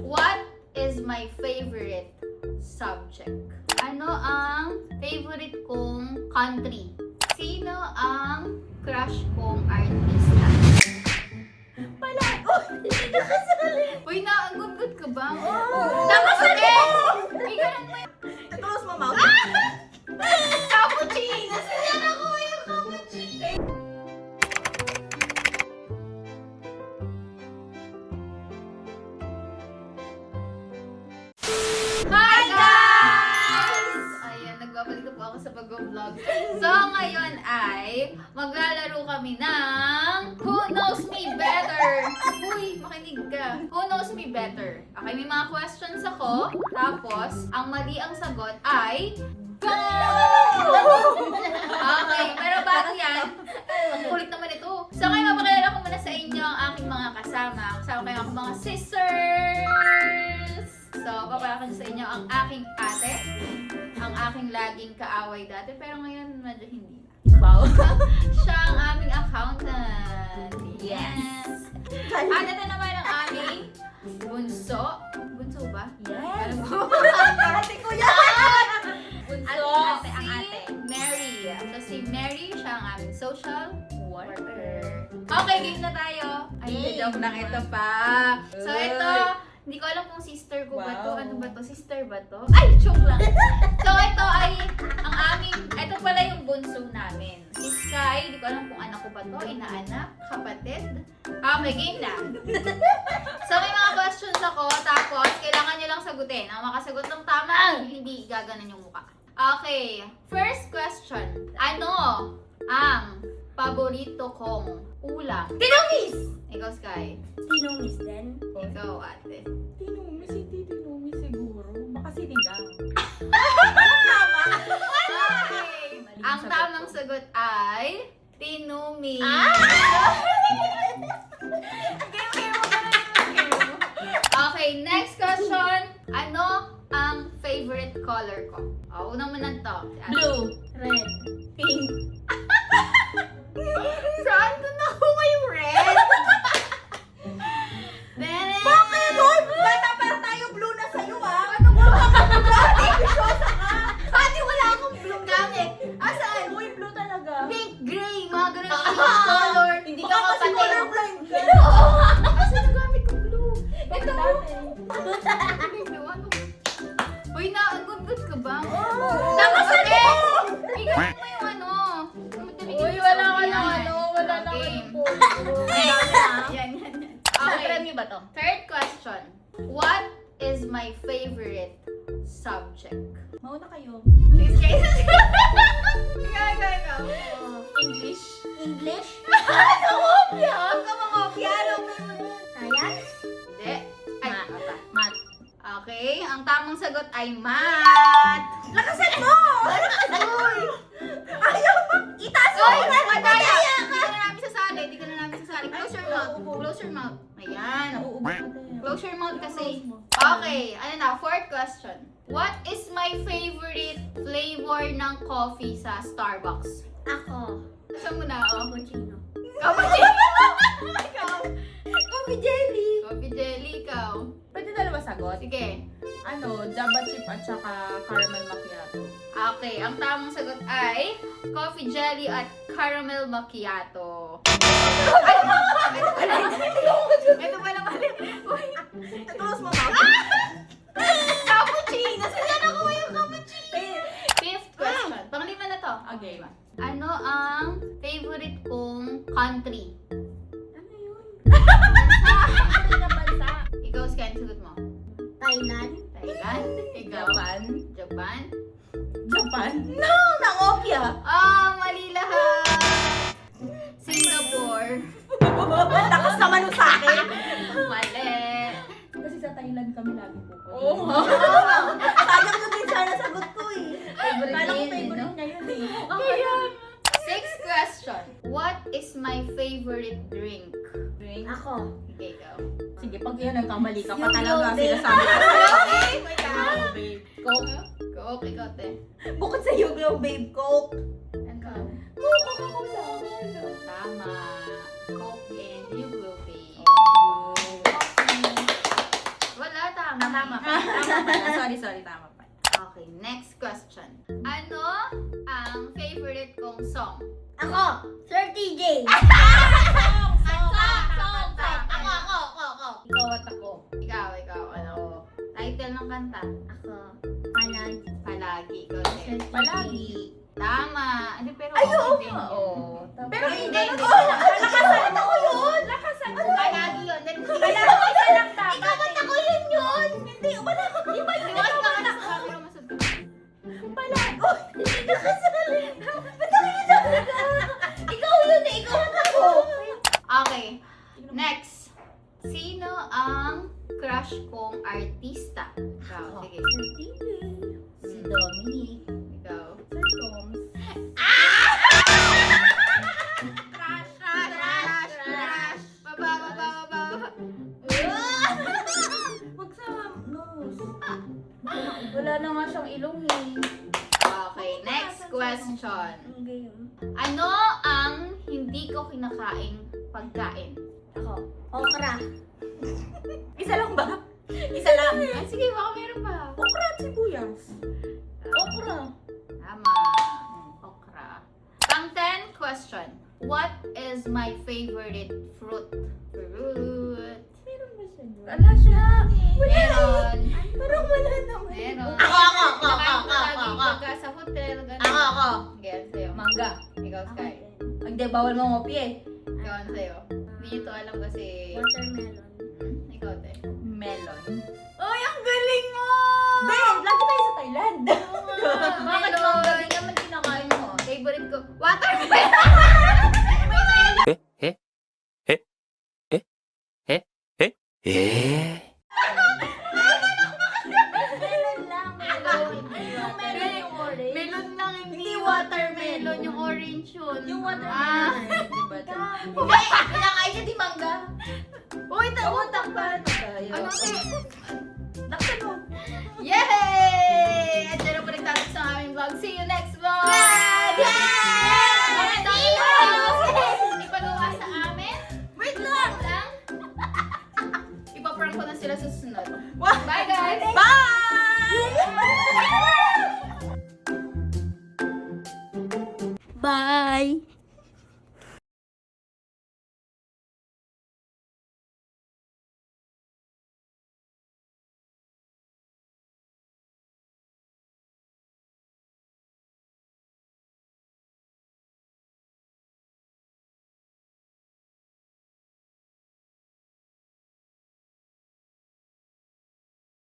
What is my favorite subject? Ano ang favorite kong country? Sino ang crush kong artista? Uy, naanggot ka ba? Oo! Nakasali! May ganun mo yun. Close mo mouth. Cappuccino! Nasasyan ako yung cappuccino! Hi guys! Ayan, nagbabalik na po ako sa pag-vlog. So, ngayon ay maglalaro kami ng Who Knows Me Better? Uy, makinig ka. Who Knows Me Better? Okay, may mga questions ako. Tapos, ang mali ang sagot ay go! Okay, pero bago yan, kulit naman ito. So, ngayon mapakilala ko muna sa inyo ang aking mga kasama. Kasama kayo ang mga sisters! So, papalakad sa inyo ang aking ate, ang aking laging kaaway dati, pero ngayon medyo hindi na. Wow. Siya ang aming accountant. Yes! At ito naman ang aming bunso. Bunso ba? Yes. Ano ba? Ate ko yan! Bunso, Ate, ang ate. si Mary. So, si Mary, siya ang aming social worker. Okay, game na tayo. Ay, Yay! joke lang ito pa. So, Uy! ito, hindi ko alam kung sister ko ba to. Wow. Ano ba to? Sister ba to? Ay, joke lang. So, ito ay ang aming, ito pala yung bunso namin. Si Sky, hindi ko alam kung anak ko ba to, inaanak, kapatid. Okay, game na. So, may mga questions ako, tapos kailangan nyo lang sagutin. Ang makasagot ng tama, hindi gaganan yung mukha. Okay, first question. Ano ang paborito kong ulam? Tinumis! Ikaw, Sky. Tinumis din? Ikaw, ate. Tinumis, hindi tinumis siguro. Baka sinigang. Okay. Ang tamang sagot ay tinumi. Okay, next question. Ano ang favorite color ko? Oh, una mo na to. Si ate. Blue. Red. Pink. Saan ko nakuha yung red? Bene! Bakit? Hoy! Bata pa tayo blue na sa'yo ah! Ano ba? Ate, bisyosa ka! Ate, wala akong blue gamit. Asaan? Uy, blue talaga. Pink, gray, mga ganun ang pink color. Hindi Baka ka kasi kapatid. colorblind ka. Oo nga. Kasi nagamit ko blue. Ito. Blue, ano? Uy, naagod ka ba? Oo. Nakasali! Ikaw mo yung ano. Uy, wala ka na ano. Wala na Game. ako. Yan. Sakran Okay. niyo ba to? Third question. What is my favorite subject? Mauna kayo. Six cases. Ikaw. English. English? Kamopya! Kamopya! Science? Hindi. Ay, Math. Math. okay. Ang tamang sagot ay math. Lakasan mo! Uy! Ayaw mo! Itaas mo! Oy, madaya! Hindi ka na namin sasali. Hindi ka na namin sasali. Close your mouth. Close your mouth. Ayan. Close your mouth kasi. Okay. Ano na? Fourth question. What is my favorite flavor ng coffee sa Starbucks? Ako. Saan mo na? Oh. Cappuccino. Cappuccino! Ikaw. Coffee jelly. Coffee jelly, ikaw. Pwede dalawa sagot? Sige. Ano, Java chip at saka caramel macchiato. Okay, ang tamang sagot ay coffee jelly at caramel macchiato. Ay, ito pala mali. Uy, Close mo mouth. cappuccino! Saan ako yung cappuccino? Fifth question. Panglima na to. Okay. Ano ang favorite kong country? Ano yun? Bansa. Ano na bansa? Ikaw, Sky, sagot mo. Thailand. Thailand? Ikaw? Japan. Japan? Japan? No! Nangopya! Mali lahat! Singapore? Lakas naman nun sa akin. Mali! Kasi sa Thailand kami lagi pupunta. Oo. Sayang yun din sana sagot ko eh. Favorite Kala ko yun, favorite no? niya yun eh. Sixth question. What is my favorite drink? Drink? Ako. Sige, ikaw. Sige, pag yun nagkamali ka pa Yung talaga, globe. sinasabi ko. Okay, wait lang. Babe. Coke? Coke, ikaw, te. Bukod sa yung globe, babe, Coke. Ikaw. Coca-Cola. Tama. Coke and Yuglo, babe. Oh. Wala, Tama pala. Sorry, tama pala. Okay, next question. Ano ang favorite kong song? Ako, 30 J. Song! Ako! Ikaw at ako. Ikaw, ano? Title ng kanta? Ako, palagi. Palagi, ikaw din. Palagi. Tama. Ano, pero Ay, oo din nga. yun. Oo. Pero hindi. Lakasan ako yun. Lakasan ko. Palagi yun. Then, Palagi isa lang dapat. Ikaw at ako yun yun. Hindi, wala ko. Di ba yun? Iwan ka na sa camera mo sa Palagi. Oh, hindi ka kasali. Ba't ako yun talaga? Ikaw yun eh. Ikaw at ako. Okay. Next. Sino ang crush kong artista? Ikaw, sige. Si Dominic. Ikaw. Sir Toms. Crush. Baba. Wag sa nose. Wala na nga siyang ilong eh. Okay, next question. Ang game. Ano ang hindi ko kinakaing pagkain? Ako, okra. Isa lang ba? Isa lang. Ah, sige, baka meron pa. Okra at sibuyas. Okra. Tama. Okra. Pang 10 question. What is my favorite fruit? Fruit. Meron ba siya doon? Wala siya. Meron. Parang wala naman. Meron. Ako. Nakain ko lagi pagka sa hotel. Ganun. Ako. Again, sa'yo. Mangga. Ikaw, Sky. Hindi, bawal mo ngopi eh. Ikaw, sa'yo. Hindi nyo to alam kasi... Watermelon. Ikaw, te. Melon. Ay, ang galing mo! Ben, lagi tayo sa Thailand. Bakit Melon. mangga din naman kinakain mo? Favorite ko. Watermelon! Melon lang, melon. Yung melon yung orange. Melon lang, hindi watermelon. Yung orange yun. Yung Ah. watermelon. Diba? Hindi! Pinakain niya di mangga. Uy, utak pa. Ano te? Naksan mo. Yay! At dyan na po nagtatapos ang aming vlog. See you next vlog! Comment down below. Ipagawa sa amin. Wait lang! Ipaprank ko na sila sa susunod. Bye guys!